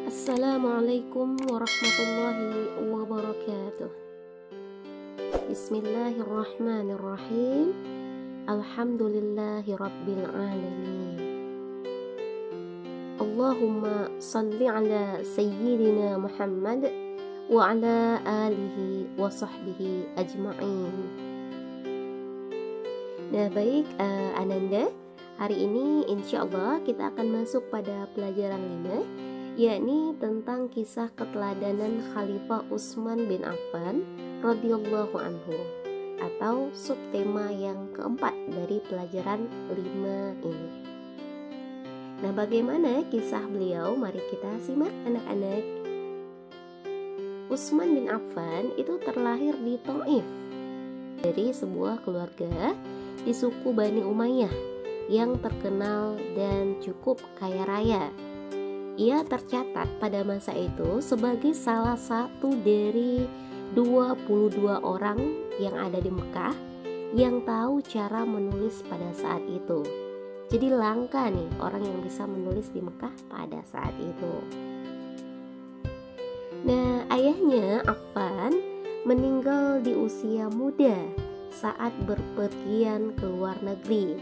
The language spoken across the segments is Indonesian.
Assalamualaikum warahmatullahi wabarakatuh. Bismillahirrahmanirrahim. Alhamdulillahi rabbil alamin. Allahumma salli ala sayyidina Muhammad wa ala alihi wa sahbihi ajma'in. Nah baik Ananda, hari ini insyaallah kita akan masuk pada pelajaran 5, yakni tentang kisah keteladanan Khalifah Utsman bin Affan radhiyallahu anhu, atau subtema yang keempat dari pelajaran 5 ini. Nah, bagaimana kisah beliau? Mari kita simak anak-anak. Utsman bin Affan itu terlahir di Thaif dari sebuah keluarga di suku Bani Umayyah yang terkenal dan cukup kaya raya. Ia tercatat pada masa itu sebagai salah satu dari 22 orang yang ada di Mekah yang tahu cara menulis pada saat itu. Jadi langka nih orang yang bisa menulis di Mekah pada saat itu. Nah, ayahnya Affan meninggal di usia muda saat berpergian ke luar negeri,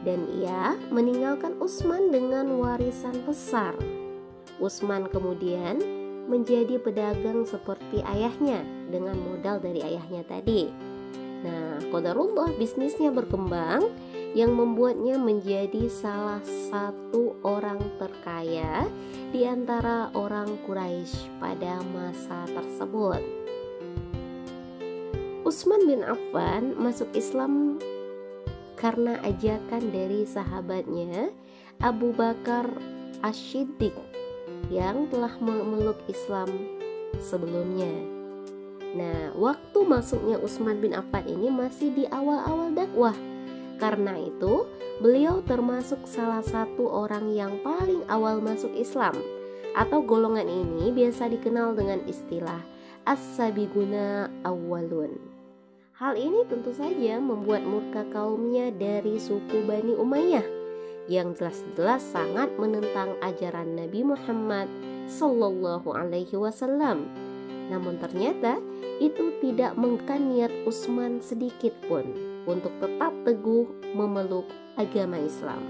dan ia meninggalkan Utsman dengan warisan besar. Utsman kemudian menjadi pedagang seperti ayahnya dengan modal dari ayahnya tadi. Nah, qadarullah bisnisnya berkembang yang membuatnya menjadi salah satu orang terkaya di antara orang Quraisy pada masa tersebut. Utsman bin Affan masuk Islam karena ajakan dari sahabatnya Abu Bakar Asy-Siddiq yang telah memeluk Islam sebelumnya. Nah, waktu masuknya Utsman bin Affan ini masih di awal-awal dakwah. Karena itu, beliau termasuk salah satu orang yang paling awal masuk Islam, atau golongan ini biasa dikenal dengan istilah as-sabiquna awwalun. Hal ini tentu saja membuat murka kaumnya dari suku Bani Umayyah yang jelas-jelas sangat menentang ajaran Nabi Muhammad Sallallahu Alaihi Wasallam. Namun ternyata itu tidak mengkan niat Utsman sedikit pun untuk tetap teguh memeluk agama Islam.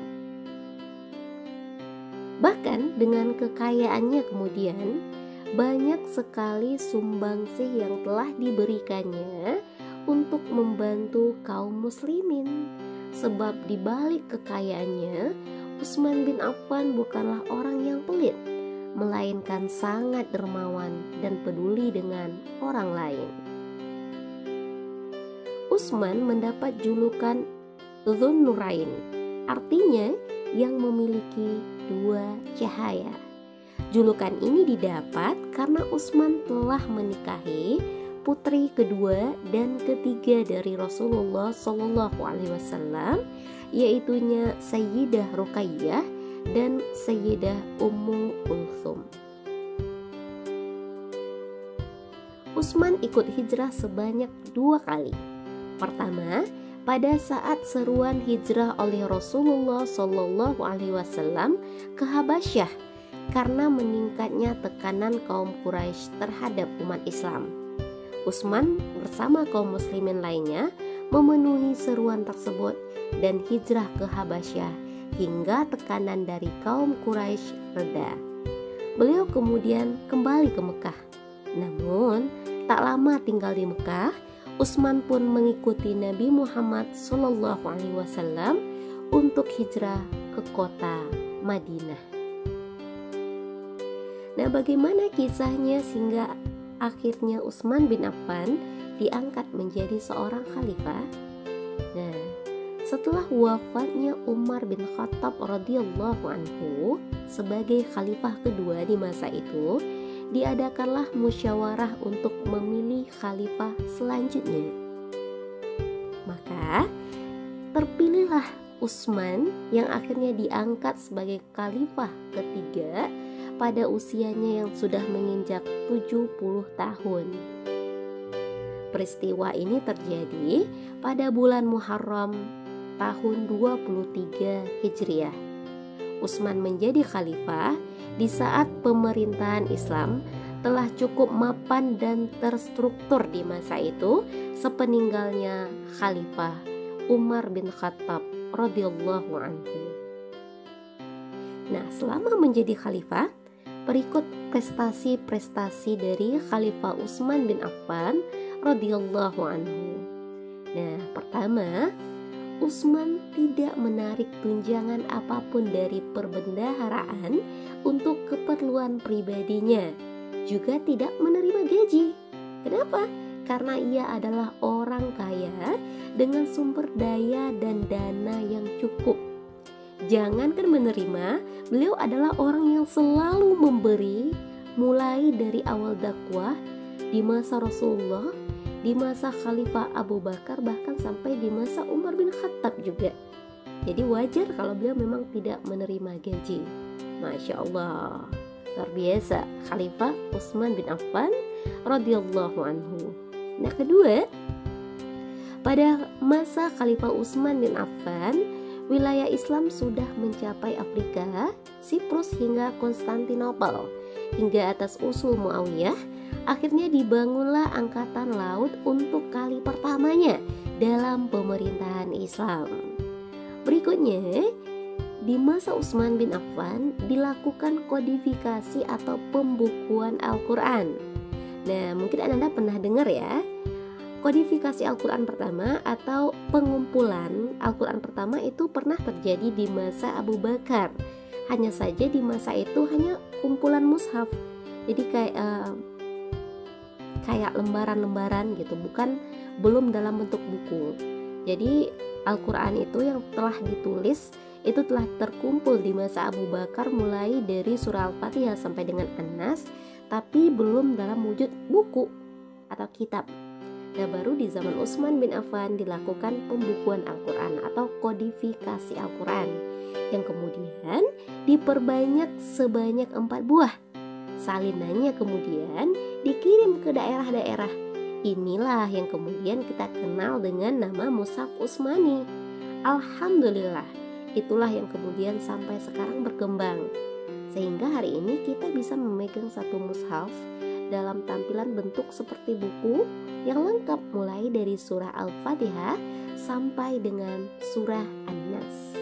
Bahkan dengan kekayaannya kemudian banyak sekali sumbangsih yang telah diberikannya untuk membantu kaum muslimin. Sebab di balik kekayaannya, Utsman bin Affan bukanlah orang yang pelit, melainkan sangat dermawan dan peduli dengan orang lain. Utsman mendapat julukan Dzun Nurain, artinya yang memiliki dua cahaya. Julukan ini didapat karena Utsman telah menikahi putri kedua dan ketiga dari Rasulullah Shallallahu Alaihi Wasallam, yaitunya Sayyidah Ruqayyah dan Sayyidah Ummu Kulthum. Utsman ikut hijrah sebanyak 2 kali. Pertama, pada saat seruan hijrah oleh Rasulullah Shallallahu Alaihi Wasallam ke Habasyah karena meningkatnya tekanan kaum Quraisy terhadap umat Islam. Utsman bersama kaum muslimin lainnya memenuhi seruan tersebut dan hijrah ke Habasyah hingga tekanan dari kaum Quraisy reda. Beliau kemudian kembali ke Mekah. Namun, tak lama tinggal di Mekah, Utsman pun mengikuti Nabi Muhammad SAW untuk hijrah ke kota Madinah. Nah, bagaimana kisahnya sehingga akhirnya Utsman bin Affan diangkat menjadi seorang khalifah? Nah, setelah wafatnya Umar bin Khattab radhiyallahu anhu sebagai khalifah kedua di masa itu, diadakanlah musyawarah untuk memilih khalifah selanjutnya. Maka terpilihlah Utsman yang akhirnya diangkat sebagai khalifah ketiga pada usianya yang sudah menginjak 70 tahun. Peristiwa ini terjadi pada bulan Muharram tahun 23 Hijriah. Utsman menjadi khalifah di saat pemerintahan Islam telah cukup mapan dan terstruktur di masa itu sepeninggalnya Khalifah Umar bin Khattab radhiyallahu anhu. Nah, selama menjadi khalifah, berikut prestasi-prestasi dari Khalifah Utsman bin Affan radhiyallahu anhu. Nah, pertama, Utsman tidak menarik tunjangan apapun dari perbendaharaan untuk keperluan pribadinya, juga tidak menerima gaji. Kenapa? Karena ia adalah orang kaya dengan sumber daya dan dana yang cukup. Jangankan menerima, beliau adalah orang yang selalu memberi, mulai dari awal dakwah di masa Rasulullah, di masa Khalifah Abu Bakar, bahkan sampai di masa Umar bin Khattab juga. Jadi wajar kalau beliau memang tidak menerima gaji. Masya Allah, luar biasa Khalifah Utsman bin Affan radhiyallahu anhu. Nah, kedua, pada masa Khalifah Utsman bin Affan, wilayah Islam sudah mencapai Afrika, Siprus hingga Konstantinopel. Hingga atas usul Muawiyah, akhirnya dibangunlah angkatan laut untuk kali pertamanya dalam pemerintahan Islam. Berikutnya, di masa Utsman bin Affan dilakukan kodifikasi atau pembukuan Al-Quran. Nah, mungkin Anda pernah dengar ya, kodifikasi Al-Quran pertama atau pengumpulan Al-Quran pertama itu pernah terjadi di masa Abu Bakar. Hanya saja di masa itu hanya kumpulan mushaf, jadi kayak lembaran-lembaran gitu, belum dalam bentuk buku. Jadi Al-Quran itu yang telah ditulis itu telah terkumpul di masa Abu Bakar, mulai dari surah Al-Fatihah sampai dengan An-Nas, tapi belum dalam wujud buku atau kitab. Nah, baru di zaman Utsman bin Affan dilakukan pembukuan Al-Quran atau kodifikasi Al-Quran, yang kemudian diperbanyak sebanyak 4 buah. Salinannya kemudian dikirim ke daerah-daerah. Inilah yang kemudian kita kenal dengan nama Mushaf Utsmani. Alhamdulillah, itulah yang kemudian sampai sekarang berkembang, sehingga hari ini kita bisa memegang satu mushaf dalam tampilan bentuk seperti buku yang lengkap, mulai dari surah Al-Fatihah sampai dengan surah An-Nas.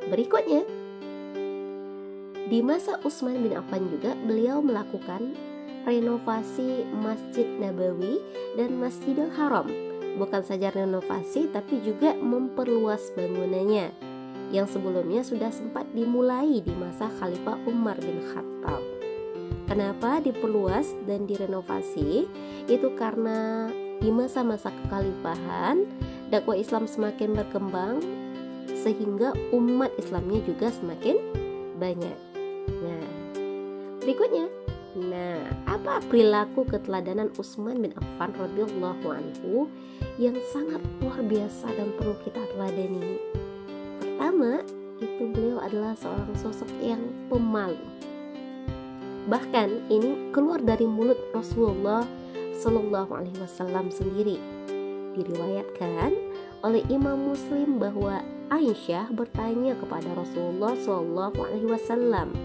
Berikutnya, di masa Utsman bin Affan juga beliau melakukan renovasi Masjid Nabawi dan Masjidil Haram. Bukan saja renovasi, tapi juga memperluas bangunannya yang sebelumnya sudah sempat dimulai di masa Khalifah Umar bin Khattab. Kenapa diperluas dan direnovasi? Itu karena di masa-masa kekhalifahan dakwah Islam semakin berkembang, sehingga umat Islamnya juga semakin banyak. Nah, berikutnya, apa perilaku keteladanan Utsman bin Affan radhiyallahu anhu yang sangat luar biasa dan perlu kita teladani? Pertama, itu beliau adalah seorang sosok yang pemalu. Bahkan ini keluar dari mulut Rasulullah Shallallahu Alaihi Wasallam sendiri. Diriwayatkan oleh Imam Muslim bahwa Aisyah bertanya kepada Rasulullah Shallallahu Alaihi Wasallam,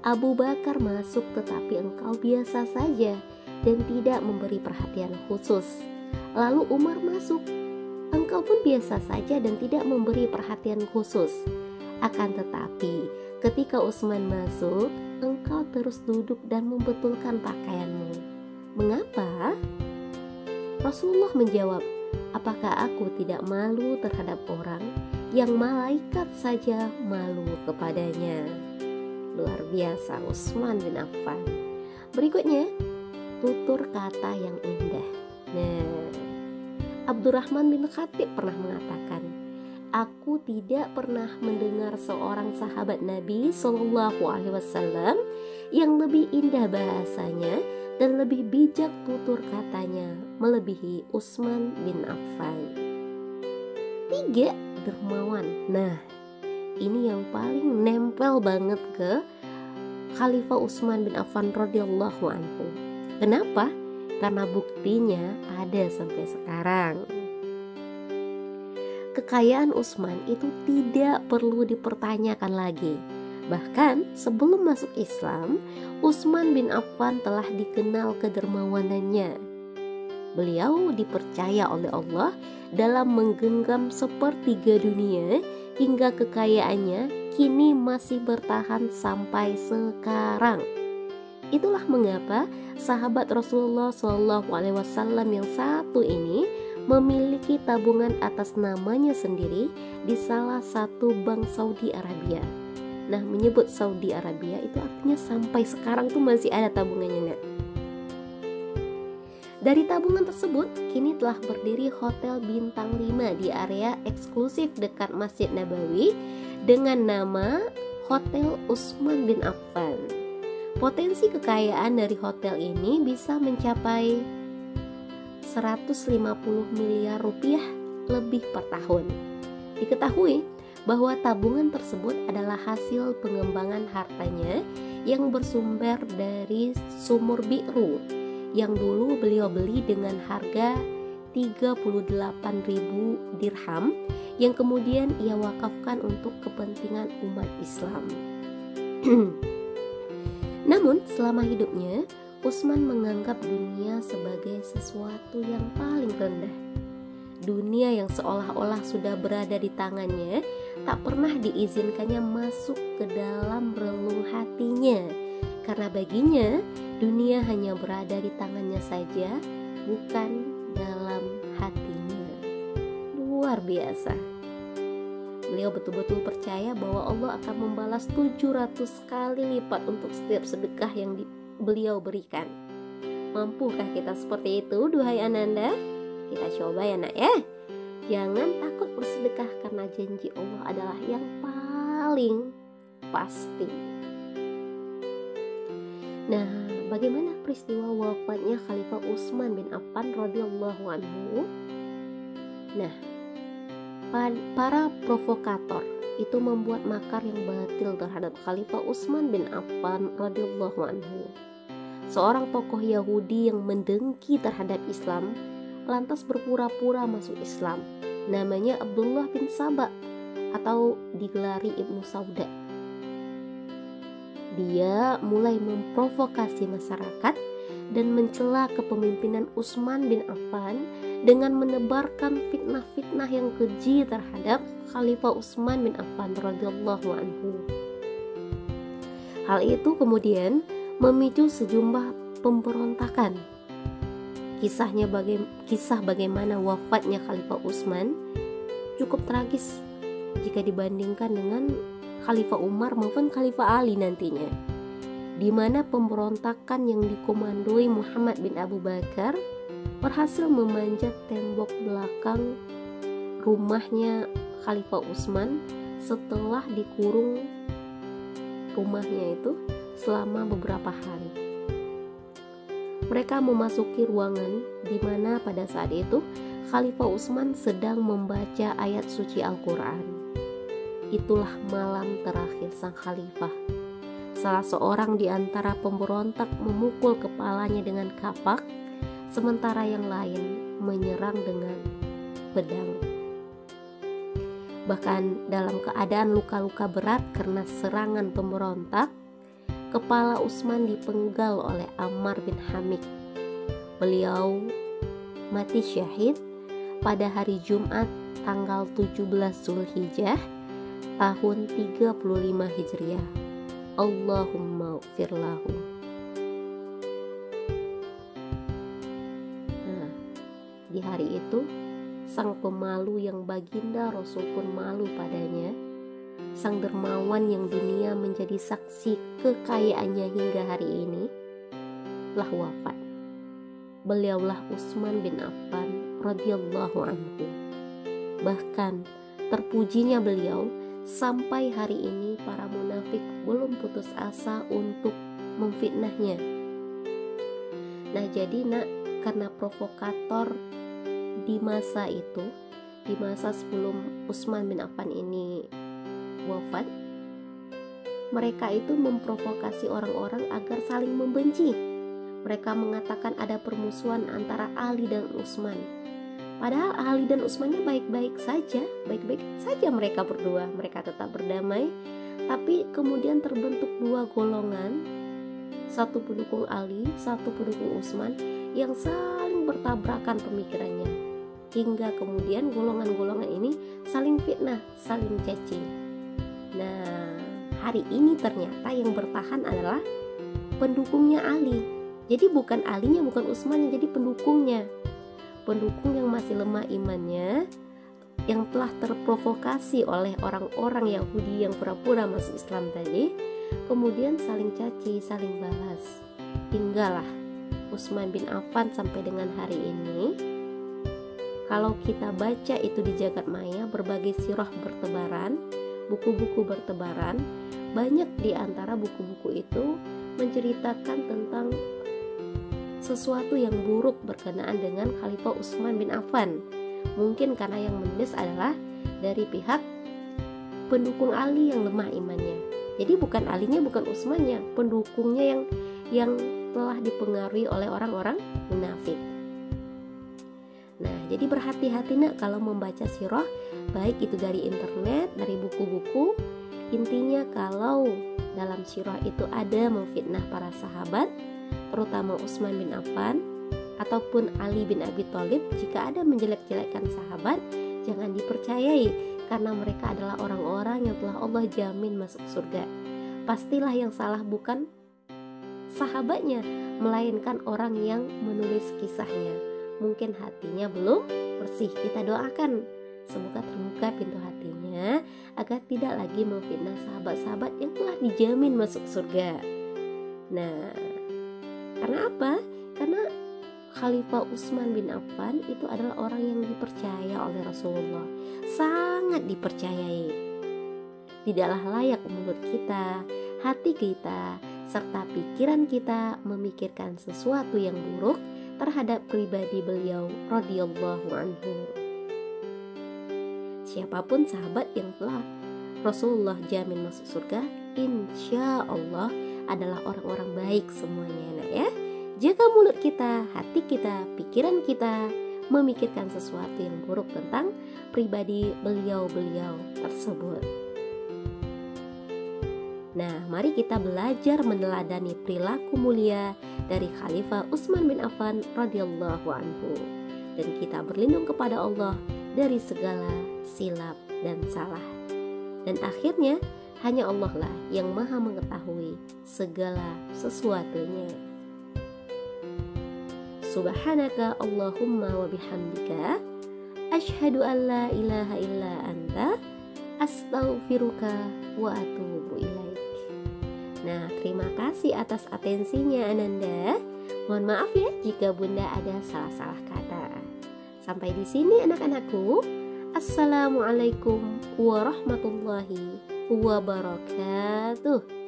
Abu Bakar masuk tetapi engkau biasa saja dan tidak memberi perhatian khusus. Lalu Umar masuk, engkau pun biasa saja dan tidak memberi perhatian khusus. Akan tetapi ketika Utsman masuk, engkau terus duduk dan membetulkan pakaianmu. Mengapa? Rasulullah menjawab, apakah aku tidak malu terhadap orang yang malaikat saja malu kepadanya? Luar biasa Utsman bin Affan. Berikutnya, tutur kata yang indah. Nah, Abdurrahman bin Khatib pernah mengatakan, aku tidak pernah mendengar seorang sahabat Nabi Shallallahu Alaihi Wasallam yang lebih indah bahasanya dan lebih bijak tutur katanya melebihi Utsman bin Affan. 3. Dermawan. Nah, ini yang paling nempel banget ke Khalifah Utsman bin Affan radhiyallahu anhu. Kenapa? Karena buktinya ada sampai sekarang. Kekayaan Utsman itu tidak perlu dipertanyakan lagi. Bahkan sebelum masuk Islam, Utsman bin Affan telah dikenal kedermawanannya. Beliau dipercaya oleh Allah dalam menggenggam sepertiga dunia hingga kekayaannya kini masih bertahan sampai sekarang. Itulah mengapa sahabat Rasulullah SAW yang satu ini memiliki tabungan atas namanya sendiri di salah satu bank Saudi Arabia. Nah, menyebut Saudi Arabia itu artinya sampai sekarang tuh masih ada tabungannya, Nak. Dari tabungan tersebut, kini telah berdiri hotel bintang 5 di area eksklusif dekat Masjid Nabawi dengan nama Hotel Utsman bin Affan. Potensi kekayaan dari hotel ini bisa mencapai 150 miliar rupiah lebih per tahun. Diketahui bahwa tabungan tersebut adalah hasil pengembangan hartanya yang bersumber dari sumur bi'ru yang dulu beliau beli dengan harga 38.000 dirham yang kemudian ia wakafkan untuk kepentingan umat Islam. Namun selama hidupnya, Utsman menganggap dunia sebagai sesuatu yang paling rendah. Dunia yang seolah-olah sudah berada di tangannya tak pernah diizinkannya masuk ke dalam relung hatinya, karena baginya dunia hanya berada di tangannya saja, bukan dalam hatinya. Luar biasa. Beliau betul-betul percaya bahwa Allah akan membalas 700 kali lipat untuk setiap sedekah yang beliau berikan. Mampukah kita seperti itu, duhai ananda? Kita coba ya, Nak, ya. Jangan takut bersedekah karena janji Allah adalah yang paling pasti. Nah, bagaimana peristiwa wafatnya Khalifah Utsman bin Affan radhiyallahu anhu? Nah, para provokator itu membuat makar yang batil terhadap Khalifah Utsman bin Affan radhiyallahu anhu. Seorang tokoh Yahudi yang mendengki terhadap Islam lantas berpura-pura masuk Islam. Namanya Abdullah bin Saba atau digelari Ibnu Sauda. Dia mulai memprovokasi masyarakat dan mencela kepemimpinan Utsman bin Affan dengan menebarkan fitnah-fitnah yang keji terhadap Khalifah Utsman bin Affan radhiyallahu anhu. Hal itu kemudian memicu sejumlah pemberontakan. Kisah bagaimana wafatnya Khalifah Utsman cukup tragis jika dibandingkan dengan Khalifah Umar maupun Khalifah Ali nantinya, di mana pemberontakan yang dikomandoi Muhammad bin Abu Bakar berhasil memanjat tembok belakang rumahnya Khalifah Utsman setelah dikurung rumahnya itu selama beberapa hari. Mereka memasuki ruangan di mana pada saat itu Khalifah Utsman sedang membaca ayat suci Al-Quran. Itulah malam terakhir sang khalifah. Salah seorang di antara pemberontak memukul kepalanya dengan kapak, sementara yang lain menyerang dengan pedang. Bahkan dalam keadaan luka-luka berat karena serangan pemberontak, kepala Utsman dipenggal oleh Ammar bin Hamid. Beliau mati syahid pada hari Jumat tanggal 17 Zulhijjah tahun 35 Hijriah. Allahumma firlahu. Nah, di hari itu sang pemalu yang baginda Rasul pun malu padanya, sang dermawan yang dunia menjadi saksi kekayaannya hingga hari ini, telah wafat. Beliaulah Utsman bin Affan radhiyallahu anhu. Bahkan terpujinya beliau, sampai hari ini para munafik belum putus asa untuk memfitnahnya. Nah, jadi Nak, karena provokator di masa itu, di masa sebelum Utsman bin Affan ini wafat, mereka itu memprovokasi orang-orang agar saling membenci. Mereka mengatakan ada permusuhan antara Ali dan Utsman. Padahal Ali dan Utsmannya baik-baik saja mereka berdua. Mereka tetap berdamai Tapi kemudian terbentuk dua golongan, satu pendukung Ali, satu pendukung Utsman, yang saling bertabrakan pemikirannya, hingga kemudian golongan-golongan ini saling fitnah, saling caci. Nah, hari ini ternyata yang bertahan adalah pendukungnya Ali. Jadi bukan Alinya, bukan Utsmannya, jadi pendukungnya. Pendukung yang masih lemah imannya, yang telah terprovokasi oleh orang-orang Yahudi yang pura-pura masuk Islam tadi, kemudian saling caci, saling balas. Hinggalah Utsman bin Affan sampai dengan hari ini, kalau kita baca itu di jagat maya, berbagai sirah bertebaran, buku-buku bertebaran, banyak di antara buku-buku itu menceritakan tentang sesuatu yang buruk berkenaan dengan Khalifah Utsman bin Affan. Mungkin karena yang menulis adalah dari pihak pendukung Ali yang lemah imannya. Jadi bukan Alinya, bukan Utsmannya, pendukungnya yang telah dipengaruhi oleh orang-orang munafik. Nah, jadi berhati-hati nak kalau membaca sirah, baik itu dari internet, dari buku-buku. Intinya kalau dalam sirah itu ada memfitnah para sahabat, terutama Utsman bin Affan ataupun Ali bin Abi Thalib, jika ada menjelek-jelekkan sahabat, jangan dipercayai, karena mereka adalah orang-orang yang telah Allah jamin masuk surga. Pastilah yang salah bukan sahabatnya, melainkan orang yang menulis kisahnya. Mungkin hatinya belum bersih. Kita doakan semoga terbuka pintu hatinya agar tidak lagi memfitnah sahabat-sahabat yang telah dijamin masuk surga. Nah, karena apa? Karena Khalifah Utsman bin Affan itu adalah orang yang dipercaya oleh Rasulullah, sangat dipercayai. Tidaklah layak mulut kita, hati kita, serta pikiran kita memikirkan sesuatu yang buruk terhadap pribadi beliau radhiyallahu anhu. Siapapun sahabat yang telah Rasulullah jamin masuk surga, insya Allah adalah orang-orang baik semuanya, nak ya. Jaga mulut kita, hati kita, pikiran kita memikirkan sesuatu yang buruk tentang pribadi beliau-beliau tersebut. Nah, mari kita belajar meneladani perilaku mulia dari Khalifah Utsman bin Affan radhiyallahu anhu, dan kita berlindung kepada Allah dari segala silap dan salah. Dan akhirnya hanya Allah lah yang maha mengetahui segala sesuatunya. Subhanaka Allahumma wa bihamdika asyhadu an la ilaha illa anta astaghfiruka wa atubu ilaik. Nah, terima kasih atas atensinya Ananda. Mohon maaf ya jika Bunda ada salah-salah kata. Sampai di sini anak-anakku. Assalamualaikum warahmatullahi wabarakatuh.